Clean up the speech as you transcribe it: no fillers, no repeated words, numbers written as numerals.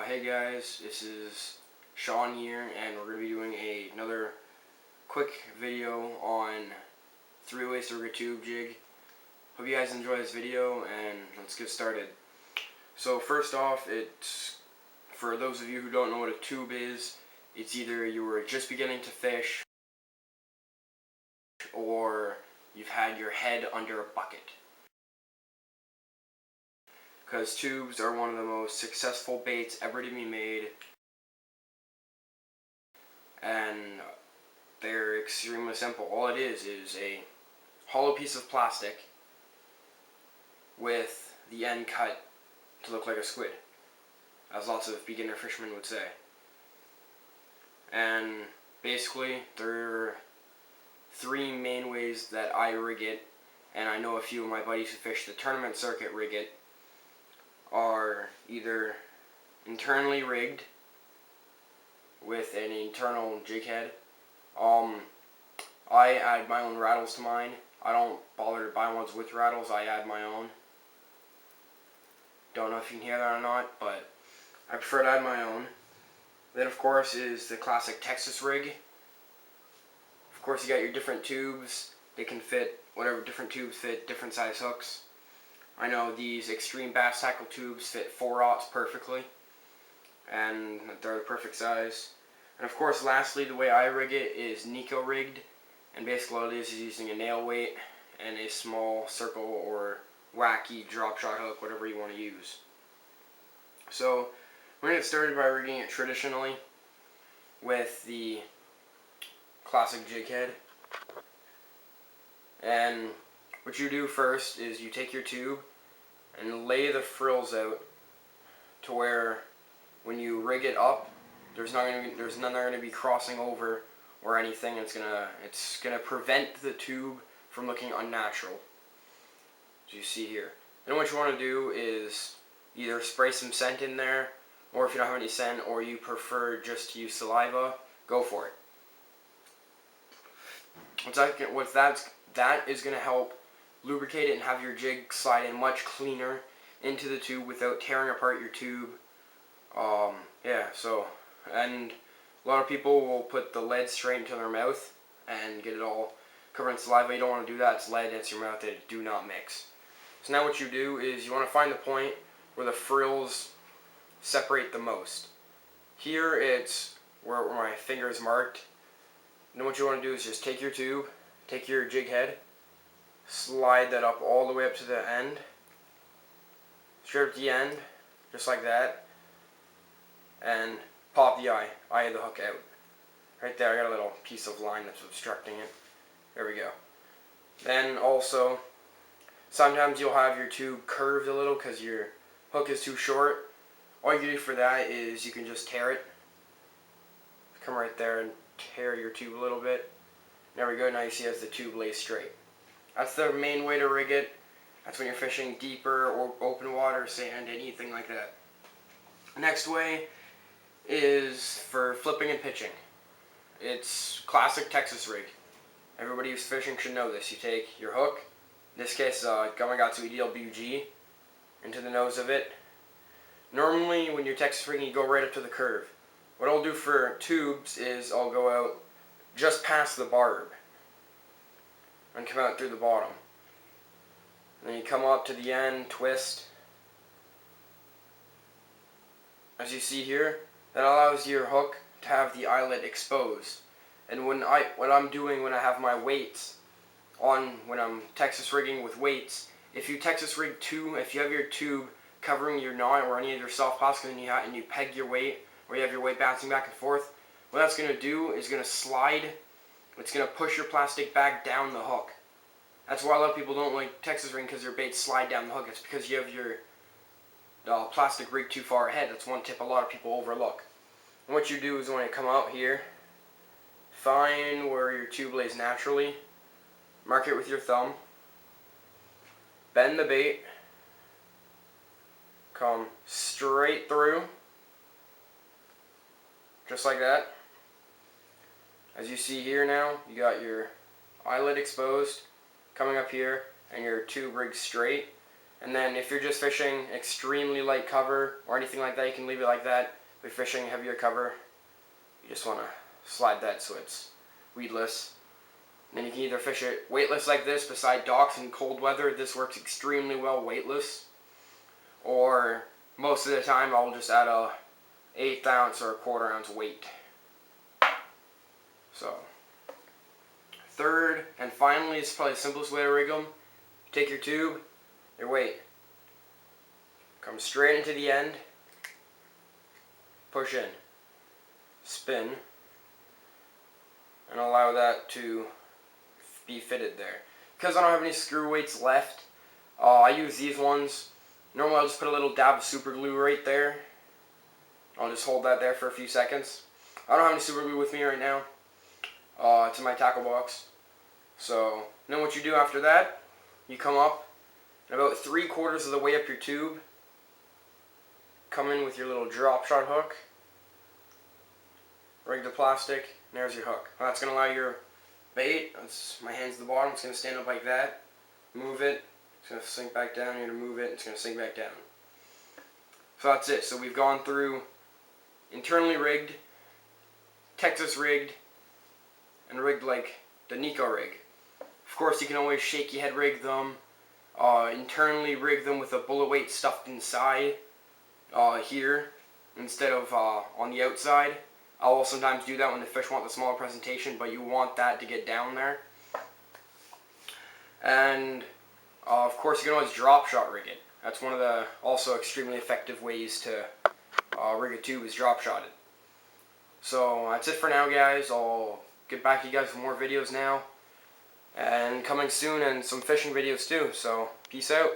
Hey guys, this is Sean here, and we're going to be doing another quick video on 3-way circuit tube jig. Hope you guys enjoy this video, and let's get started. So first off, it's for those of you who don't know what a tube is, it's either you were just beginning to fish or you've had your head under a bucket. Because tubes are one of the most successful baits ever to be made, and they're extremely simple. All it is a hollow piece of plastic with the end cut to look like a squid, as lots of beginner fishermen would say. And basically there are three main ways that I rig it, and I know a few of my buddies who fish the tournament circuit rig it, are either internally rigged with an internal jig head. I add my own rattles to mine. I don't bother to buy ones with rattles, I add my own. Don't know if you can hear that or not, but I prefer to add my own. Then of course is the classic Texas rig. Of course you got your different tubes. They can fit whatever different tubes fit, different size hooks. I know these extreme bass tackle tubes fit 4/0 perfectly, and they're the perfect size. And of course, lastly, the way I rig it is neko rigged, and basically all it is using a nail weight and a small circle or wacky drop shot hook, whatever you want to use. So we're going to get started by rigging it traditionally with the classic jig head. And what you do first is you take your tube and lay the frills out to where when you rig it up, there's none going to be crossing over or anything. It's gonna prevent the tube from looking unnatural, as you see here. Then what you want to do is either spray some scent in there, or if you don't have any scent or you prefer just to use saliva, go for it. That is going to help lubricate it and have your jig slide in much cleaner into the tube without tearing apart your tube. And a lot of people will put the lead straight into their mouth and get it all covered in saliva. You don't want to do that. It's lead, it's your mouth, they do not mix. So now what you do is you want to find the point where the frills separate the most. Here it's where my finger is marked. And then what you want to do is just take your tube, take your jig head, slide that up all the way up to the end, straight up to the end, just like that, and pop the eye of the hook out. Right there, I got a little piece of line that's obstructing it. There we go. Then also, sometimes you'll have your tube curved a little because your hook is too short. All you can do for that is you can just tear it. Come right there and tear your tube a little bit. There we go, now you see as the tube lays straight. That's the main way to rig it. That's when you're fishing deeper or open water, sand, anything like that. Next way is for flipping and pitching. It's classic Texas rig. Everybody who's fishing should know this. You take your hook, in this case Gamakatsu EDLWG, into the nose of it. Normally when you're Texas rigging you go right up to the curve. What I'll do for tubes is I'll go out just past the barb and come out through the bottom. And then you come up to the end, twist. As you see here, that allows your hook to have the eyelet exposed. And what I'm doing when I have my weights on, when I'm Texas rigging with weights, if you Texas rig if you have your tube covering your knot or any of your soft plastic and you peg your weight, or you have your weight bouncing back and forth, what that's going to do is going to slide. It's going to push your plastic bag down the hook. That's why a lot of people don't like Texas rigging, because their baits slide down the hook. It's because you have your plastic rig too far ahead. That's one tip a lot of people overlook. And what you do is when you come out here, find where your tube lays naturally, mark it with your thumb, bend the bait, come straight through, just like that. As you see here now, you got your eyelet exposed, coming up here, and your tube rigged straight. And then if you're just fishing extremely light cover or anything like that, you can leave it like that. If you're fishing heavier cover, you just want to slide that so it's weedless. And then you can either fish it weightless like this beside docks in cold weather. This works extremely well weightless. Or most of the time I'll just add a 1/8 ounce or a 1/4 ounce weight. So, third and finally, it's probably the simplest way to rig them. Take your tube, your weight, come straight into the end, push in, spin, and allow that to be fitted there. Because I don't have any screw weights left, I use these ones. Normally I'll just put a little dab of super glue right there. I'll just hold that there for a few seconds. I don't have any super glue with me right now. It's in my tackle box. So then what you do after that, you come up and about 3/4 of the way up your tube, come in with your little drop shot hook, rig the plastic, and there's your hook. That's going to allow your bait, that's my hands at the bottom, it's going to stand up like that, move it, it's going to sink back down, you're going to move it, it's going to sink back down. So that's it. So we've gone through internally rigged, Texas rigged, and rigged like the Neko rig. Of course, you can always shaky head rig them, internally rig them with a bullet weight stuffed inside here instead of on the outside. I will sometimes do that when the fish want the smaller presentation, but you want that to get down there. And of course, you can always drop shot rig it. That's one of the also extremely effective ways to rig a tube is drop shot it. So that's it for now, guys. I'll get back to you guys with more videos now, and coming soon, and some fishing videos too. So peace out.